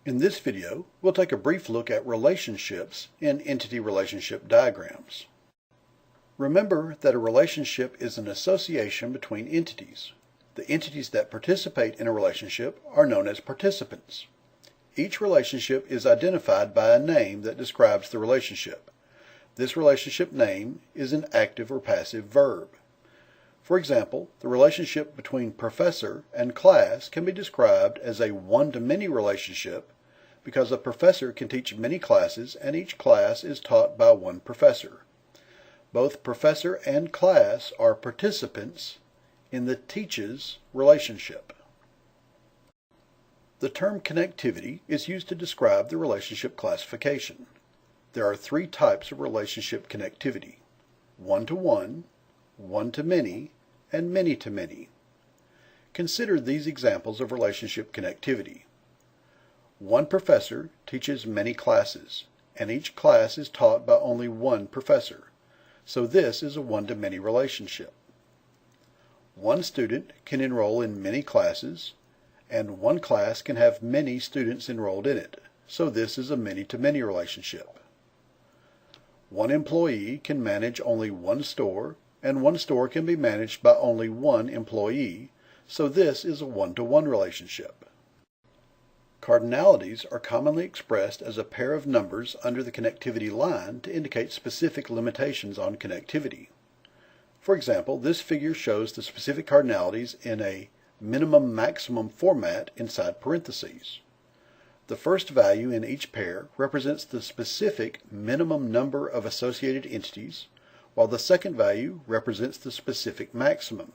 In this video, we'll take a brief look at relationships in entity relationship diagrams. Remember that a relationship is an association between entities. The entities that participate in a relationship are known as participants. Each relationship is identified by a name that describes the relationship. This relationship name is an active or passive verb. For example, the relationship between professor and class can be described as a one-to-many relationship because a professor can teach many classes and each class is taught by one professor. Both professor and class are participants in the teaches relationship. The term connectivity is used to describe the relationship classification. There are three types of relationship connectivity: one-to-one, one-to-many, and many-to-many. Consider these examples of relationship connectivity. One professor teaches many classes, and each class is taught by only one professor, so this is a one-to-many relationship. One student can enroll in many classes, and one class can have many students enrolled in it, so this is a many-to-many relationship. One employee can manage only one store, and one store can be managed by only one employee, so this is a one-to-one relationship. Cardinalities are commonly expressed as a pair of numbers under the connectivity line to indicate specific limitations on connectivity. For example, this figure shows the specific cardinalities in a minimum-maximum format inside parentheses. The first value in each pair represents the specific minimum number of associated entities, while the second value represents the specific maximum.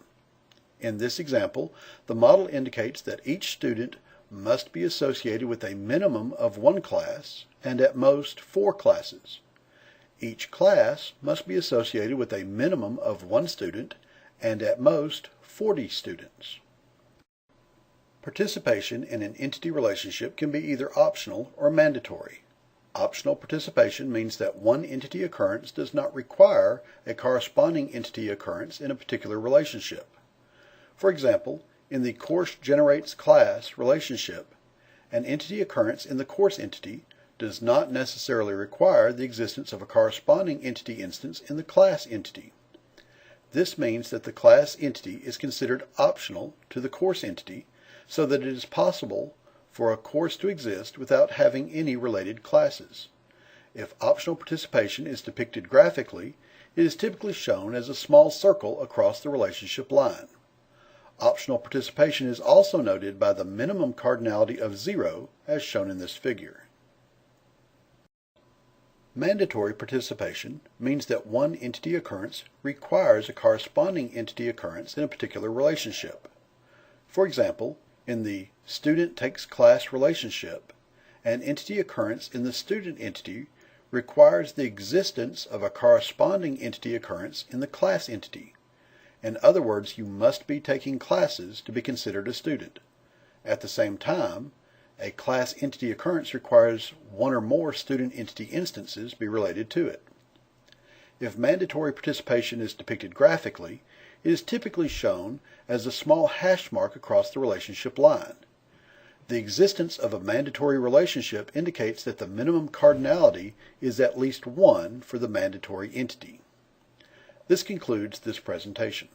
In this example, the model indicates that each student must be associated with a minimum of one class and at most 4 classes. Each class must be associated with a minimum of one student and at most 40 students. Participation in an entity relationship can be either optional or mandatory. Optional participation means that one entity occurrence does not require a corresponding entity occurrence in a particular relationship. For example, in the course generates class relationship, an entity occurrence in the course entity does not necessarily require the existence of a corresponding entity instance in the class entity. This means that the class entity is considered optional to the course entity, so that it is possible for a course to exist without having any related classes. If optional participation is depicted graphically, it is typically shown as a small circle across the relationship line. Optional participation is also noted by the minimum cardinality of 0, as shown in this figure. Mandatory participation means that one entity occurrence requires a corresponding entity occurrence in a particular relationship. For example, in the student takes class relationship, an entity occurrence in the student entity requires the existence of a corresponding entity occurrence in the class entity. In other words, you must be taking classes to be considered a student. At the same time, a class entity occurrence requires one or more student entity instances be related to it. If mandatory participation is depicted graphically, it is typically shown as a small hash mark across the relationship line. The existence of a mandatory relationship indicates that the minimum cardinality is at least 1 for the mandatory entity. This concludes this presentation.